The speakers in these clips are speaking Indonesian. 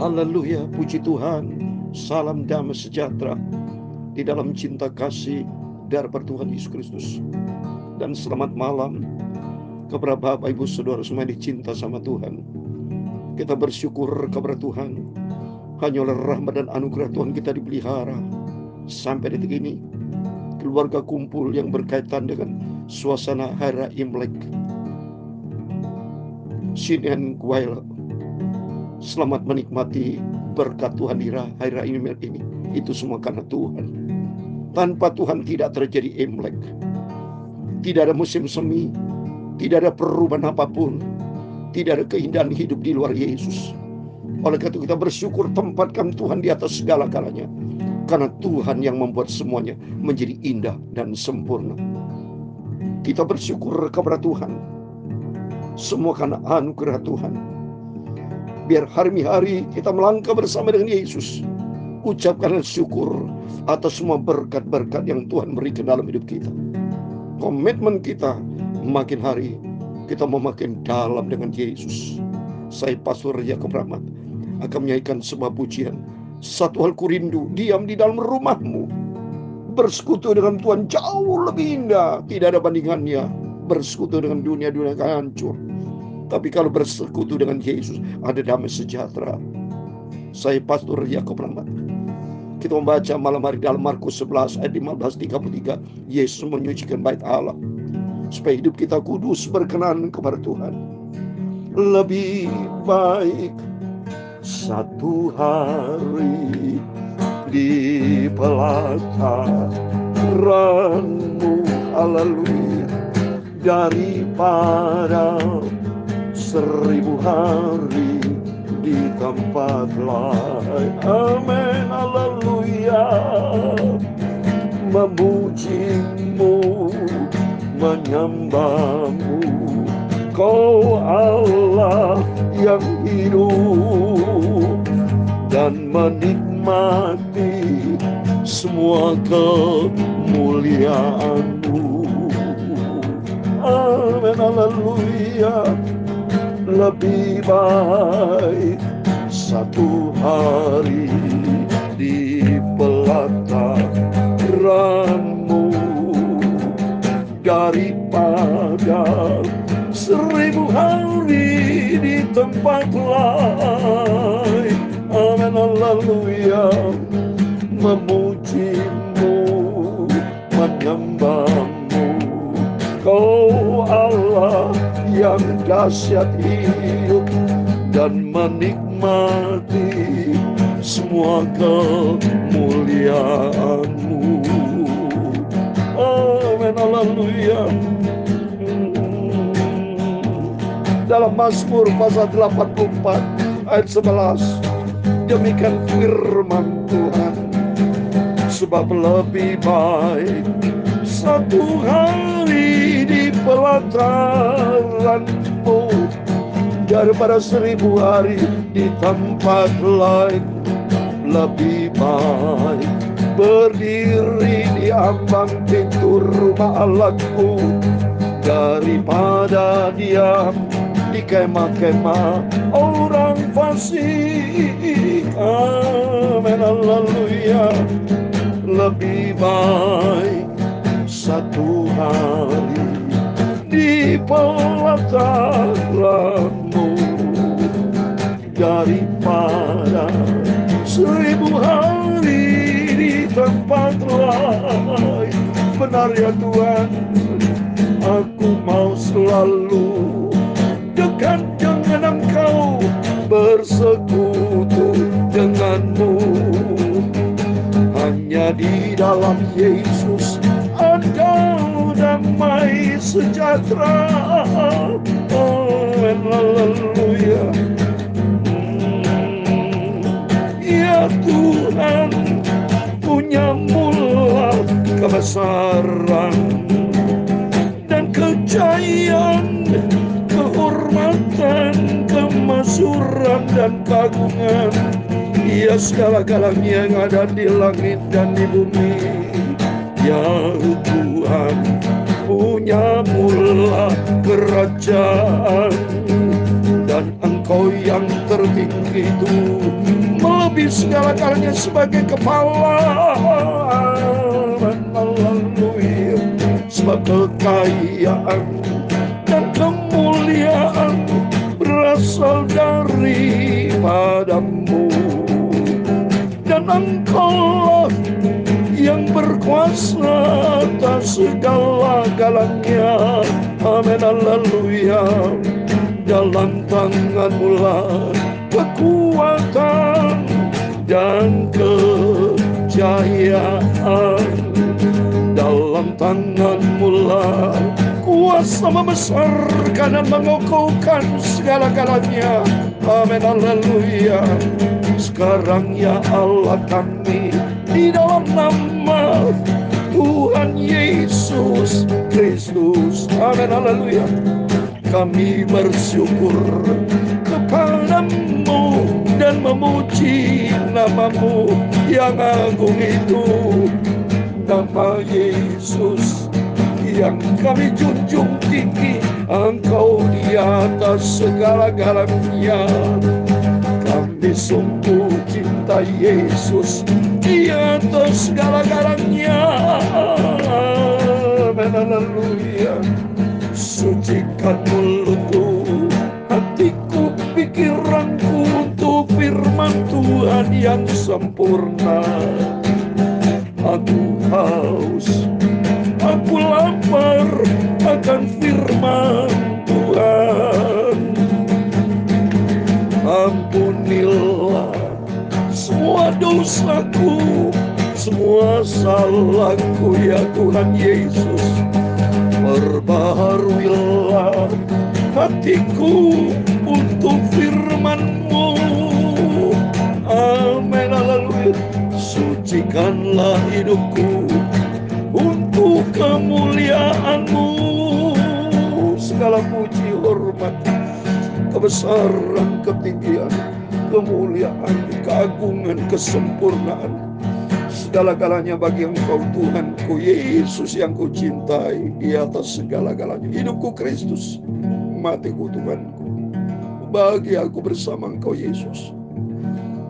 Haleluya, puji Tuhan. Salam damai sejahtera di dalam cinta kasih daripun Tuhan Yesus Kristus. Dan selamat malam kepada Bapak Ibu Saudara semua yang dicinta sama Tuhan. Kita bersyukur kepada Tuhan. Hanya oleh rahmat dan anugerah Tuhan kita dipelihara sampai detik ini. Keluarga kumpul yang berkaitan dengan suasana Hari Raya Imlek. Sinen Kuail, selamat menikmati berkat Tuhan di Hari Raya Imlek ini. Itu semua karena Tuhan. Tanpa Tuhan tidak terjadi Imlek. Tidak ada musim semi, tidak ada perubahan apapun, tidak ada keindahan hidup di luar Yesus. Oleh karena itu kita bersyukur, tempatkan Tuhan di atas segala-galanya. Karena Tuhan yang membuat semuanya menjadi indah dan sempurna. Kita bersyukur kepada Tuhan. Semua karena anugerah Tuhan. Biar hari-hari kita melangkah bersama dengan Yesus. Ucapkan syukur atas semua berkat-berkat yang Tuhan berikan dalam hidup kita. Komitmen kita makin hari kita mau makin dalam dengan Yesus. Saya Pastor Yakob Rahmat akan menyanyikan sebuah pujian. Satu hal ku rindu, diam di dalam rumahmu. Bersekutu dengan Tuhan jauh lebih indah. Tidak ada bandingannya. Bersekutu dengan dunia-dunia yang hancur. Tapi kalau bersekutu dengan Yesus, ada damai sejahtera. Saya Pastor Yakob Rahmat. Kita membaca malam hari dalam Markus 11 ayat 15-33. Yesus menyucikan bait Allah supaya hidup kita kudus, berkenan kepada Tuhan. Lebih baik satu hari di pelataranmu, haleluya, daripada 1000 hari di tempat lain. Amin, haleluya. Memujimu, menyembahmu, Kau Allah yang hidup, dan menikmati semua kemuliaan-Mu. Amin, haleluya. Lebih baik satu hari di pelataran-Mu daripada 1000 hari di tempat lain. Amin, haleluya. Memujimu, menyembahmu, Kau Allah yang dahsyat hidup, dan menikmati semua kemuliaan-Mu. Amin, haleluya. Dalam Mazmur pasal 84 ayat 11, demikian firman Tuhan. Sebab lebih baik satu hari di pelataran-Mu daripada 1000 hari di tempat lain. Lebih baik berdiri di ambang pintu rumah Allahku daripada diam di kemah-kemah orang fasik. Amin, haleluya. Lebih baik satu hari di pelataran-Mu daripada 1000 hari di tempat lain. Benar ya Tuhan, aku mau selalu dekat dengan Engkau, bersekutu dengan-Mu. Hanya di dalam Yesus ada damai sejahtera. Amin, haleluya. Ya Tuhan, punya mula kebesaran dan kejayaan, kehormatan, kemasyhuran dan keagungan. Ya segala-galanya yang ada di langit dan di bumi. Ya Tuhan, punya mula kerajaan dan Engkau Engkau yang tertinggi itu melebihi segala-galanya sebagai kepala. Haleluya. Sebab kekayaan dan kemuliaan berasal daripadamu, dan Engkau yang berkuasa atas segala-galanya. Amin, haleluya. Dalam tangan-Mu lah kekuatan dan kejayaan. Dalam tangan-Mu lah kuasa membesarkan dan mengukuhkan segala-galanya. Amin, haleluya. Sekarang ya Allah kami, di dalam nama Tuhan Yesus Kristus, amin, haleluya, kami bersyukur kepadamu dan memuji nama-Mu yang agung itu, nama Yesus yang kami junjung tinggi. Engkau di atas segala-galanya. Kami sungguh cinta Yesus di atas segala-galanya. Amin, haleluya. Sucikan mulutku, hatiku, pikiranku untuk firman Tuhan yang sempurna. Aku haus, aku lapar akan firman Tuhan. Ampunilah semua dosaku, semua salahku ya Tuhan Yesus. Perbaharuilah hatiku untuk firman-Mu. Amin, haleluya. Sucikanlah hidupku untuk kemuliaan-Mu. Segala puji, hormat, kebesaran, ketinggian, kemuliaan, keagungan, kesempurnaan, segala-galanya bagi Engkau Tuhanku Yesus yang Ku cintai. Di atas segala-galanya hidupku Kristus, matiku Tuhanku. Bagi aku bersama Engkau Yesus.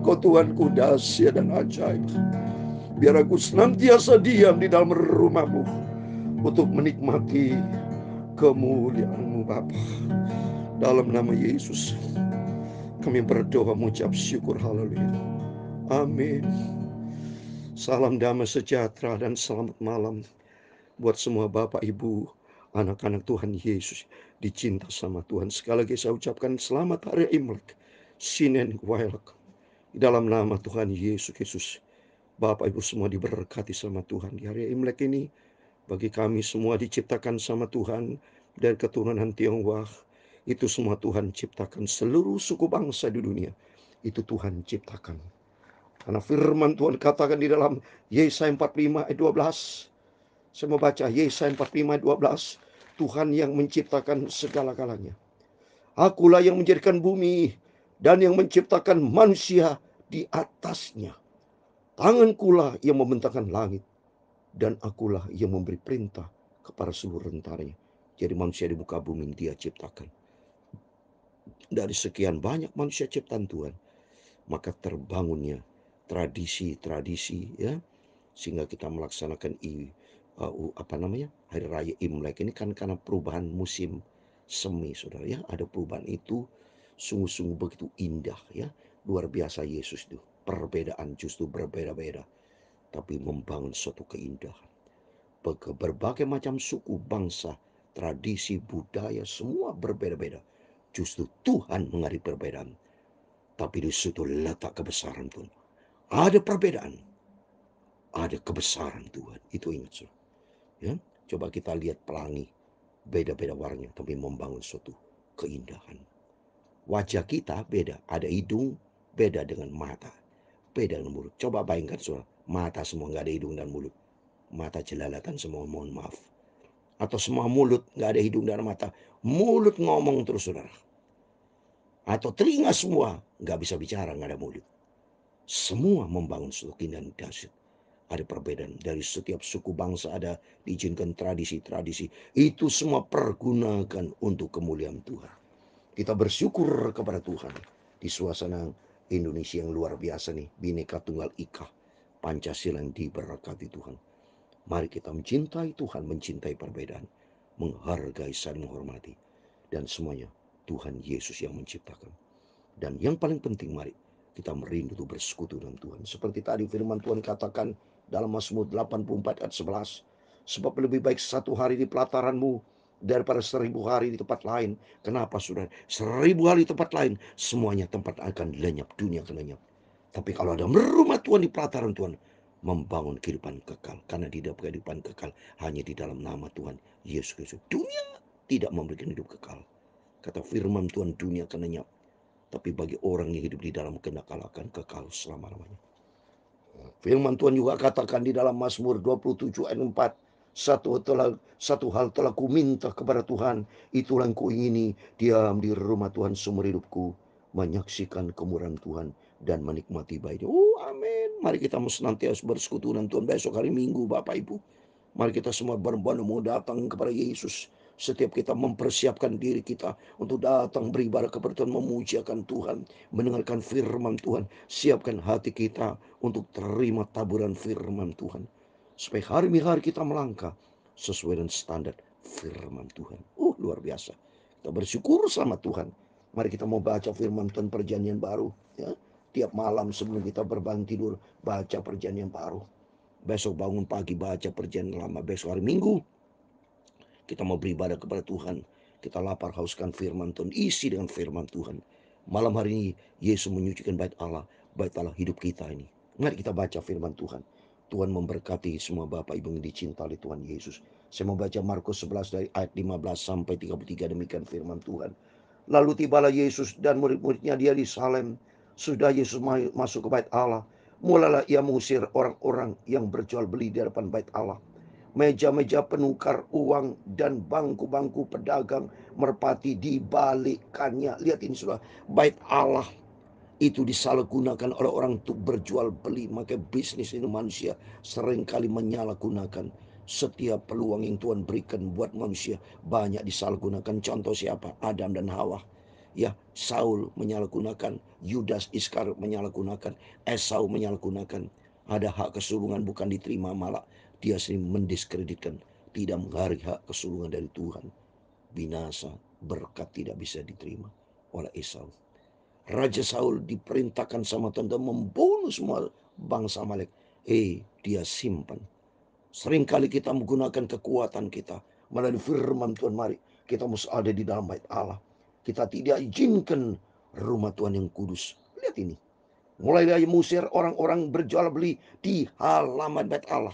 Kau Tuhanku dahsyat dan ajaib. Biar aku senantiasa diam di dalam rumah-Mu untuk menikmati kemuliaan-Mu Bapa. Dalam nama Yesus kami berdoa mengucap syukur, haleluya. Amin. Salam damai sejahtera dan selamat malam buat semua Bapak, Ibu, anak-anak Tuhan Yesus dicinta sama Tuhan. Sekali lagi saya ucapkan selamat hari Imlek, Sinen Wailak. Dalam nama Tuhan Yesus Kristus, Bapak Ibu semua diberkati sama Tuhan. Di hari Imlek ini, bagi kami semua diciptakan sama Tuhan dari keturunan Tionghoa. Itu semua Tuhan ciptakan. Seluruh suku bangsa di dunia itu Tuhan ciptakan. Karena firman Tuhan katakan di dalam Yesaya 45 ayat 12. Saya mau baca Yesaya 45 ayat 12. Tuhan yang menciptakan segala-galanya. Akulah yang menjadikan bumi dan yang menciptakan manusia di atasnya. Tangankulah yang membentangkan langit, dan akulah yang memberi perintah kepada seluruh tentaranya. Jadi manusia di muka bumi Dia ciptakan. Dari sekian banyak manusia ciptaan Tuhan, maka terbangunnya tradisi-tradisi, ya, sehingga kita melaksanakan hari raya Imlek ini kan karena perubahan musim semi, saudara, ya. Ada perubahan itu sungguh-sungguh begitu indah, ya, luar biasa. Yesus itu perbedaan justru berbeda-beda, tapi membangun suatu keindahan. Berbagai macam suku, bangsa, tradisi, budaya, semua berbeda-beda. Justru Tuhan menghargai perbedaan, tapi di situ letak kebesaran Tuhan. Ada perbedaan, ada kebesaran Tuhan. Itu ingat, saudara. Ya, coba kita lihat pelangi, beda-beda warnanya, tapi membangun suatu keindahan. Wajah kita beda, ada hidung beda dengan mata, beda dengan mulut. Coba bayangkan, saudara, mata semua nggak ada hidung dan mulut, mata jelalatan semua, mohon maaf. Atau semua mulut nggak ada hidung dan mata, mulut ngomong terus, saudara. Atau telinga semua nggak bisa bicara, nggak ada mulut. Semua membangun suatu keindahan dahsyat. Ada perbedaan dari setiap suku bangsa, ada diizinkan tradisi-tradisi. Itu semua pergunakan untuk kemuliaan Tuhan. Kita bersyukur kepada Tuhan di suasana Indonesia yang luar biasa nih, Bhinneka Tunggal Ika, Pancasila yang diberkati Tuhan. Mari kita mencintai Tuhan, mencintai perbedaan, menghargai, saling menghormati, dan semuanya Tuhan Yesus yang menciptakan. Dan yang paling penting, mari kita merindu untuk bersekutu dengan Tuhan. Seperti tadi firman Tuhan katakan dalam Mazmur 84 ayat 11, sebab lebih baik satu hari di pelataranmu daripada 1000 hari di tempat lain. Kenapa saudara? 1000 hari di tempat lain, semuanya tempat akan lenyap, dunia akan lenyap. Tapi kalau ada rumah Tuhan di pelataran Tuhan, membangun kehidupan kekal. Karena di dalam kehidupan kekal hanya di dalam nama Tuhan Yesus Kristus. Dunia tidak memberikan hidup kekal. Kata firman Tuhan, dunia akan lenyap. Tapi bagi orang yang hidup di dalam kehendak Allah akan kekal selama-lamanya. Firman Tuhan juga katakan di dalam Mazmur 27 ayat 4, satu hal telah ku minta kepada Tuhan, itulah yang ku ingini, diam di rumah Tuhan seumur hidupku, menyaksikan kemurahan Tuhan dan menikmati baiknya. Amin. Mari kita senantiasa bersekutu dengan Tuhan. Besok hari Minggu, Bapak Ibu, mari kita semua berbondong mau datang kepada Yesus. Setiap kita mempersiapkan diri kita untuk datang beribadah kepada Tuhan, memujiakan Tuhan, mendengarkan firman Tuhan. Siapkan hati kita untuk terima taburan firman Tuhan. Supaya hari demi hari kita melangkah sesuai dengan standar firman Tuhan. Luar biasa. Kita bersyukur sama Tuhan. Mari kita mau baca firman Tuhan perjanjian baru. Ya. Tiap malam sebelum kita berbangun tidur, baca perjanjian baru. Besok bangun pagi baca perjanjian lama. Besok hari Minggu kita mau beribadah kepada Tuhan. Kita lapar hauskan firman Tuhan, isi dengan firman Tuhan. Malam hari ini Yesus menyucikan bait Allah hidup kita ini. Mari kita baca firman Tuhan. Tuhan memberkati semua Bapak Ibu yang dicinta oleh Tuhan Yesus. Saya mau baca Markus 11 dari ayat 15 sampai 33, demikian firman Tuhan. Lalu tibalah Yesus dan murid-muridnya di Yerusalem. Sudah Yesus masuk ke bait Allah, mulailah ia mengusir orang-orang yang berjual beli di hadapan bait Allah. Meja-meja penukar uang dan bangku-bangku pedagang merpati dibalikkannya. Lihat ini sudah, bait Allah itu disalahgunakan oleh orang untuk berjual beli. Maka bisnis ini manusia seringkali menyalahgunakan setiap peluang yang Tuhan berikan buat manusia. Banyak disalahgunakan. Contoh siapa? Adam dan Hawa. Ya, Saul menyalahgunakan, Yudas Iskariot menyalahgunakan, Esau menyalahgunakan. Ada hak kesulungan bukan diterima, malah dia sering mendiskreditkan, tidak menghargai hak kesulungan dari Tuhan. Binasa, berkat tidak bisa diterima oleh Esau. Raja Saul diperintahkan sama Tuhan membunuh semua bangsa Amalek. Dia simpan. Seringkali kita menggunakan kekuatan kita melalui firman Tuhan. Mari kita mesti ada di dalam bait Allah. Kita tidak izinkan rumah Tuhan yang kudus. Lihat ini. Mulai dari mengusir orang-orang berjual beli di halaman bait Allah.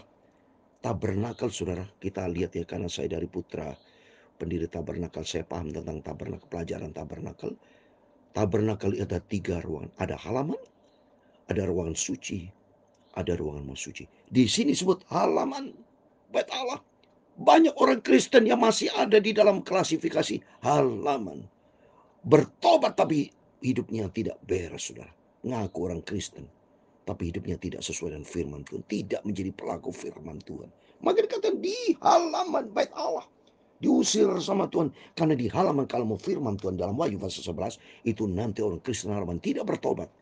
Tabernakel, saudara, kita lihat ya, karena saya dari putra pendiri tabernakel, saya paham tentang tabernakel, pelajaran tabernakel. Tabernakel ada 3 ruangan. Ada halaman, ada ruangan suci, ada ruangan suci. Di sini sebut halaman bait Allah. Banyak orang Kristen yang masih ada di dalam klasifikasi halaman. Bertobat tapi hidupnya tidak beres, saudara. Ngaku orang Kristen, tapi hidupnya tidak sesuai dengan firman Tuhan. Tidak menjadi pelaku firman Tuhan. Maka dikatakan di halaman bait Allah. Diusir sama Tuhan. Karena di halaman kalau mau firman Tuhan dalam Wahyu pasal 11, itu nanti orang Kristen halaman tidak bertobat,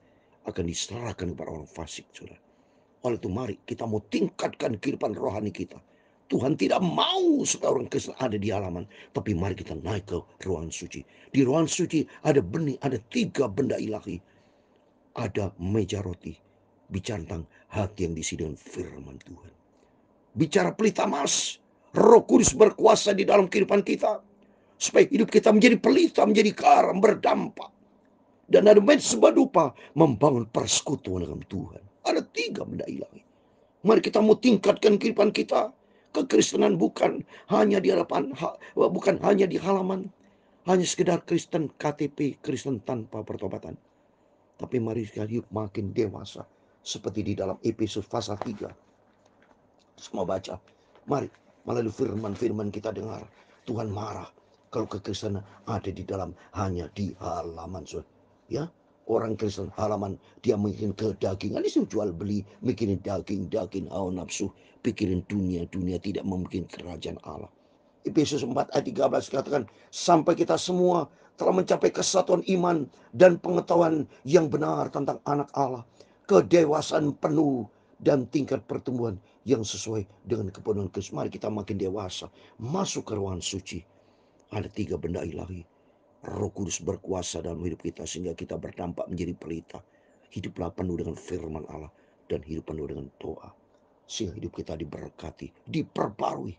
akan diserahkan kepada orang fasik, saudara. Oleh itu mari kita mau tingkatkan kehidupan rohani kita. Tuhan tidak mau supaya orang Kristen ada di halaman, tapi mari kita naik ke ruangan suci. Di ruangan suci ada benih, ada 3 benda ilahi. Ada meja roti, bicara tentang hati yang diisi dengan firman Tuhan. Bicara pelita emas, Roh Kudus berkuasa di dalam kehidupan kita, supaya hidup kita menjadi pelita, menjadi garam, berdampak. Dan ada mezbah dupa, membangun persekutuan dengan Tuhan. Ada 3 benda ilahi. Mari kita mau tingkatkan kehidupan kita. Kekristenan bukan hanya di hadapan, bukan hanya di halaman, hanya sekedar Kristen KTP, Kristen tanpa pertobatan. Tapi mari kita hidup makin dewasa, seperti di dalam Efesus pasal 3. Semua baca. Mari melalui firman-firman kita dengar. Tuhan marah kalau kekristenan ada di dalam hanya di halaman. Ya, orang Kristen halaman, dia mungkin kedagingan, dia jual beli, mikirin daging, hawa nafsu, pikirin dunia, tidak membuat kerajaan Allah. Efesus 4 ayat 13 katakan, sampai kita semua telah mencapai kesatuan iman dan pengetahuan yang benar tentang anak Allah, kedewasaan penuh dan tingkat pertumbuhan yang sesuai dengan kepenuhan Kristus. Mari kita makin dewasa, masuk ke ruangan suci. Ada 3 benda ilahi. Roh Kudus berkuasa dalam hidup kita sehingga kita berdampak menjadi pelita. Hiduplah penuh dengan firman Allah dan hidup penuh dengan doa. Sehingga hidup kita diberkati, diperbarui.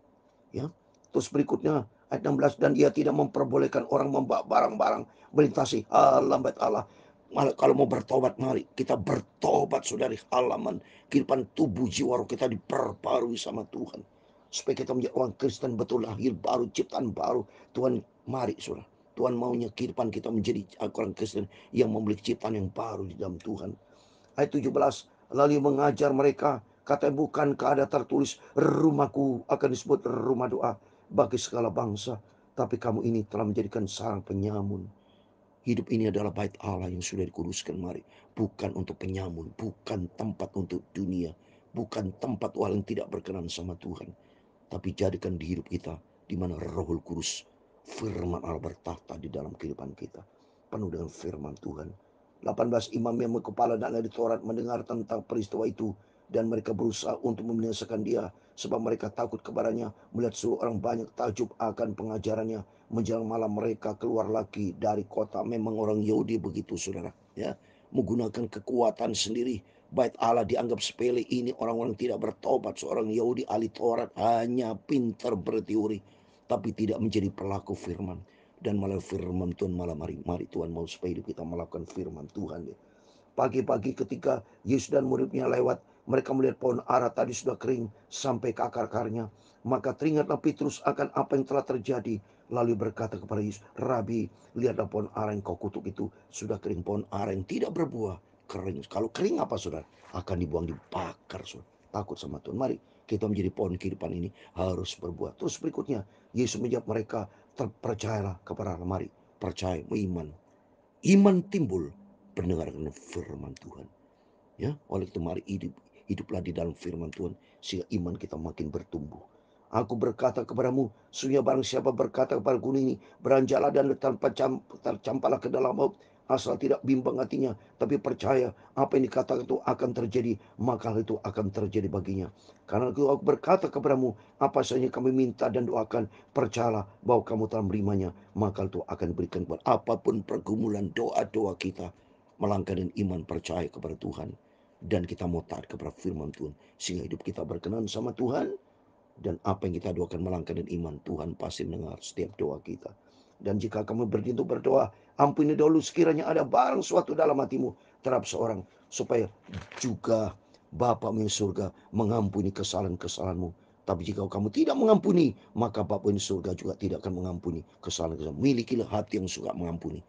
Ya. Terus berikutnya ayat 16, dan ia tidak memperbolehkan orang membawa barang-barang melintasi halaman Allah. Malah kalau mau bertobat, mari kita bertobat, saudari. Halaman kehidupan tubuh jiwa roh kita diperbarui sama Tuhan. Supaya kita menjadi orang Kristen betul, lahir baru, ciptaan baru. Tuhan, mari saudara. Tuhan maunya kehidupan kita menjadi orang Kristen yang memiliki ciptaan yang baru di dalam Tuhan. Ayat 17, lalu mengajar mereka, katanya, bukankah ada tertulis, rumahku akan disebut rumah doa bagi segala bangsa, tapi kamu ini telah menjadikan sarang penyamun. Hidup ini adalah bait Allah yang sudah dikuduskan. Mari, bukan untuk penyamun, bukan tempat untuk dunia, bukan tempat yang tidak berkenan sama Tuhan, tapi jadikan di hidup kita di mana Rohul Kudus, firman Allah bertahta di dalam kehidupan kita, penuh dengan firman Tuhan. 18, imam yang berkepala dan ahli Taurat mendengar tentang peristiwa itu, dan mereka berusaha untuk membinasakan dia, sebab mereka takut kepadanya. Melihat seluruh orang banyak takjub akan pengajarannya. Menjelang malam mereka keluar lagi dari kota. Memang orang Yahudi begitu, saudara, ya, menggunakan kekuatan sendiri. Bait Allah dianggap sepele. Ini orang-orang tidak bertobat. Seorang Yahudi ahli Taurat hanya pintar berteori, tapi tidak menjadi pelaku firman. Dan malah firman Tuhan malah mari Tuhan mau supaya hidup kita melakukan firman Tuhan. Pagi-pagi ketika Yesus dan muridnya lewat, mereka melihat pohon ara tadi sudah kering sampai ke akar-akarnya. Maka teringatlah Petrus akan apa yang telah terjadi. Lalu berkata kepada Yesus, Rabi, lihatlah pohon ara yang kau kutuk itu sudah kering. Pohon ara yang tidak berbuah kering. Kalau kering apa, saudara? Akan dibuang, dibakar, saudara. Takut sama Tuhan. Mari kita menjadi pohon kehidupan ini harus berbuah. Terus berikutnya Yesus menjawab mereka, terpercayalah kepada Allah. Mari percaya, iman. Iman timbul pendengaran firman Tuhan. Ya, oleh itu mari hiduplah di dalam firman Tuhan sehingga iman kita makin bertumbuh. Aku berkata kepadamu, sesungguhnya barang siapa berkata kepada gunung ini, beranjaklah dan tercampaklah ke dalam laut, asal tidak bimbang hatinya, tapi percaya apa yang dikatakan itu akan terjadi, maka hal itu akan terjadi baginya. Karena aku berkata kepadamu, apa saja kami minta dan doakan, percayalah bahwa kamu telah menerimanya, maka itu akan diberikan kepada apapun pergumulan doa-doa kita. Melangkah dengan iman percaya kepada Tuhan, dan kita mau taat kepada firman Tuhan sehingga hidup kita berkenan sama Tuhan. Dan apa yang kita doakan melangkah dengan iman, Tuhan pasti mendengar setiap doa kita. Dan jika kamu berdiri untuk berdoa, ampuni dahulu sekiranya ada barang suatu dalam hatimu terhadap seorang, supaya juga Bapa-Mu yang surga mengampuni kesalahan-kesalahanmu. Tapi jika kamu tidak mengampuni, maka Bapa-Mu yang surga juga tidak akan mengampuni kesalahan-kesalahanmu. Milikilah hati yang suka mengampuni.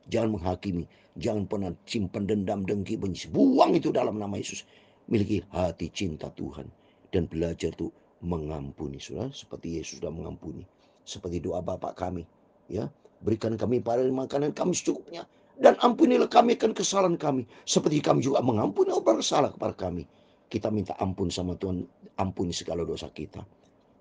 Jangan menghakimi, jangan pernah simpan dendam, dengki, benci. Buang itu dalam nama Yesus. Miliki hati cinta Tuhan dan belajar tuh mengampuni, saudara, seperti Yesus sudah mengampuni. Seperti doa Bapa kami, ya, berikan kami pada makanan kami secukupnya, dan ampunilah kami akan kesalahan kami, seperti kami juga mengampuni orang bersalah kepada kami. Kita minta ampun sama Tuhan, ampuni segala dosa kita.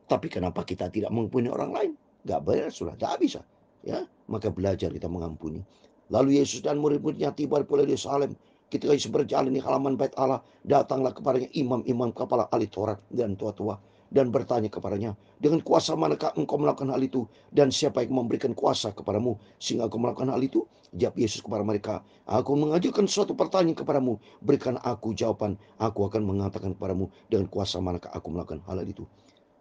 Tapi kenapa kita tidak mengampuni orang lain? Gak beres, sudah gak bisa, ya. Maka belajar kita mengampuni. Lalu Yesus dan murid-muridnya tiba di Pulau Yerusalem. Ketika Yesus berjalan di halaman bait Allah, datanglah kepadanya imam-imam kepala ahli Taurat dan tua-tua, dan bertanya kepadanya, dengan kuasa manakah engkau melakukan hal itu, dan siapa yang memberikan kuasa kepadamu sehingga engkau melakukan hal itu? Jawab Yesus kepada mereka, aku mengajukan suatu pertanyaan kepadamu, berikan aku jawaban, aku akan mengatakan kepadamu dengan kuasa manakah aku melakukan hal itu.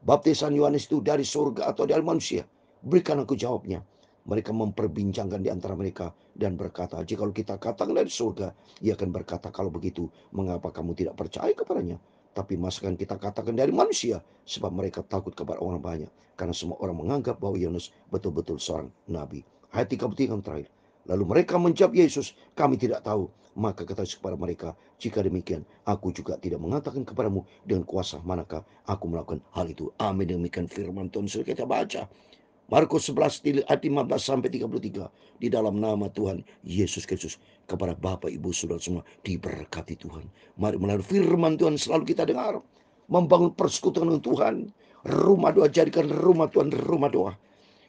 Baptisan Yohanes itu dari surga atau dari manusia? Berikan aku jawabnya. Mereka memperbincangkan di antara mereka dan berkata, jika kita katakan dari surga, ia akan berkata, kalau begitu mengapa kamu tidak percaya kepadanya? Tapi masakan kita katakan dari manusia? Sebab mereka takut kepada orang banyak, karena semua orang menganggap bahwa Yohanes betul-betul seorang nabi. Ayat 33 yang terakhir. Lalu mereka menjawab Yesus, kami tidak tahu. Maka kata Yesus kepada mereka, jika demikian, aku juga tidak mengatakan kepadamu dengan kuasa manakah aku melakukan hal itu. Amin. Demikian firman Tuhan sudah kita baca. Markus 11 ayat 15 sampai 33. Di dalam nama Tuhan Yesus Kristus, kepada Bapak, Ibu, Saudara semua diberkati Tuhan. Mari melalui firman Tuhan selalu kita dengar, membangun persekutuan dengan Tuhan. Rumah doa, jadikan rumah Tuhan rumah doa.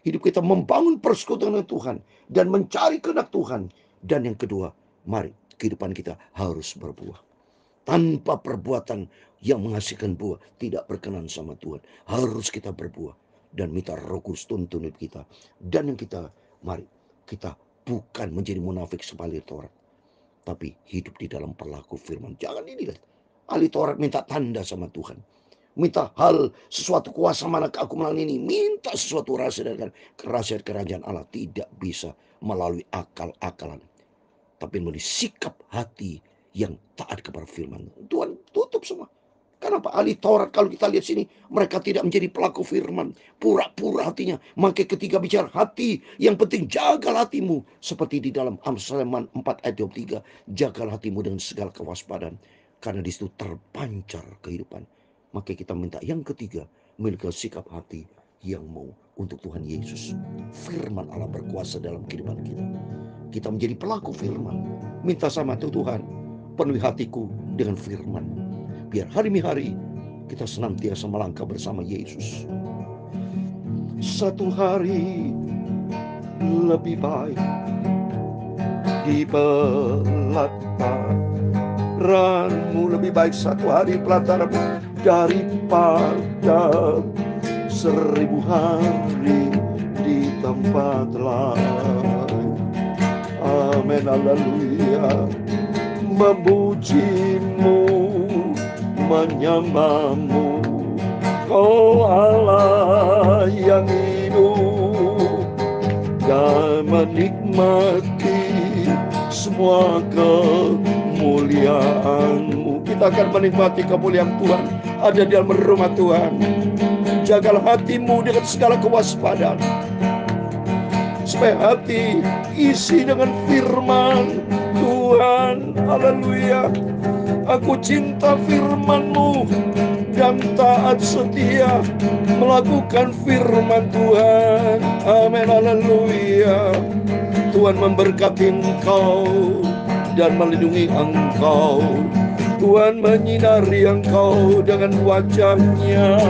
Hidup kita membangun persekutuan dengan Tuhan dan mencari kehendak Tuhan. Dan yang kedua, mari kehidupan kita harus berbuah. Tanpa perbuatan yang menghasilkan buah tidak berkenan sama Tuhan. Harus kita berbuah dan minta Roh Kudus tuntun hidup kita. Dan yang kita, mari kita bukan menjadi munafik seperti Taurat, tapi hidup di dalam perilaku firman. Jangan dilihat ahli Taurat minta tanda sama Tuhan, minta hal sesuatu kuasa manakah aku melalui ini, minta sesuatu rahasia dari kerahasiaan kerajaan Allah. Tidak bisa melalui akal-akalan, tapi melalui sikap hati yang taat kepada firman. Tuhan tutup semua. Kenapa? Ahli Taurat kalau kita lihat sini, mereka tidak menjadi pelaku firman. Pura-pura hatinya. Maka ketika bicara hati, yang penting jagalah hatimu. Seperti di dalam Amsal 4 ayat 23. Jagalah hatimu dengan segala kewaspadaan. Karena di situ terpancar kehidupan. Maka kita minta yang ketiga, memiliki sikap hati yang mau untuk Tuhan Yesus. Firman Allah berkuasa dalam kehidupan kita. Kita menjadi pelaku firman. Minta sama Tuhan, penuhi hatiku dengan firman. Biar hari-hari kita senantiasa melangkah bersama Yesus. Satu hari lebih baik di pelataranmu, lebih baik satu hari pelataranmu daripada 1000 hari di tempat lain. Amin, haleluya. Memujimu, menyembahmu, Kau Allah yang hidup, dan menikmati semua kemuliaan-Mu. Kita akan menikmati kemuliaan Tuhan ada di dalam rumah Tuhan. Jagalah hatimu dengan segala kewaspadaan, supaya hati isi dengan firman Tuhan. Haleluya. Aku cinta firman-Mu dan taat setia melakukan firman Tuhan. Amin, haleluya. Tuhan memberkati engkau dan melindungi engkau. Tuhan menyinari engkau dengan wajah-Nya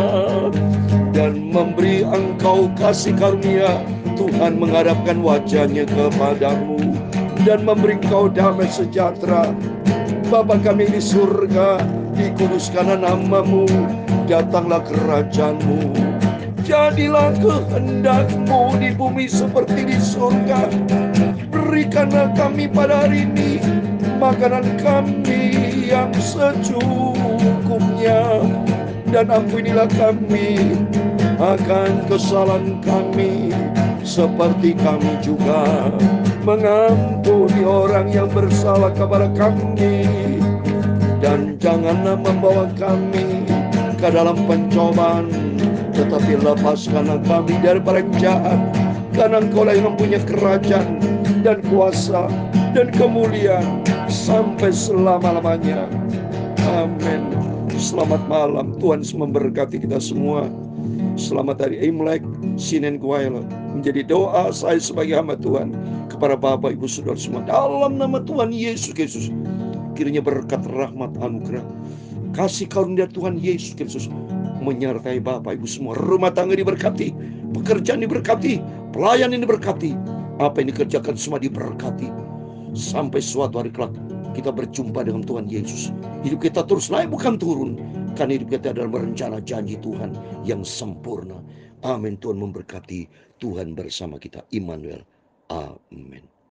dan memberi engkau kasih karunia. Tuhan menghadapkan wajah-Nya kepadamu dan memberi engkau damai sejahtera. Bapa kami di surga, dikuduskanlah nama-Mu, datanglah kerajaan-Mu, jadilah kehendak-Mu di bumi seperti di surga. Berikanlah kami pada hari ini makanan kami yang secukupnya, dan ampunilah kami akan kesalahan kami, seperti kami juga mengampuni orang yang bersalah kepada kami. Dan janganlah membawa kami ke dalam pencobaan, tetapi lepaskanlah kami daripada yang jahat. Karena Engkau-lah yang mempunyai kerajaan dan kuasa dan kemuliaan sampai selama-lamanya. Amin. Selamat malam, Tuhan memberkati kita semua. Selamat hari Imlek, Sinen Kuwaila. Menjadi doa saya sebagai hamba Tuhan kepada Bapak Ibu Saudara semua, dalam nama Tuhan Yesus Kristus, kiranya berkat, rahmat, anugerah, kasih karunia Tuhan Yesus Kristus menyertai Bapak Ibu semua. Rumah tangga diberkati, pekerjaan diberkati, pelayanan diberkati, apa yang dikerjakan semua diberkati. Sampai suatu hari kelak kita berjumpa dengan Tuhan Yesus. Hidup kita terus naik bukan turun, karena hidup kita adalah merencana janji Tuhan yang sempurna. Amin. Tuhan memberkati, Tuhan bersama kita. Immanuel. Amin.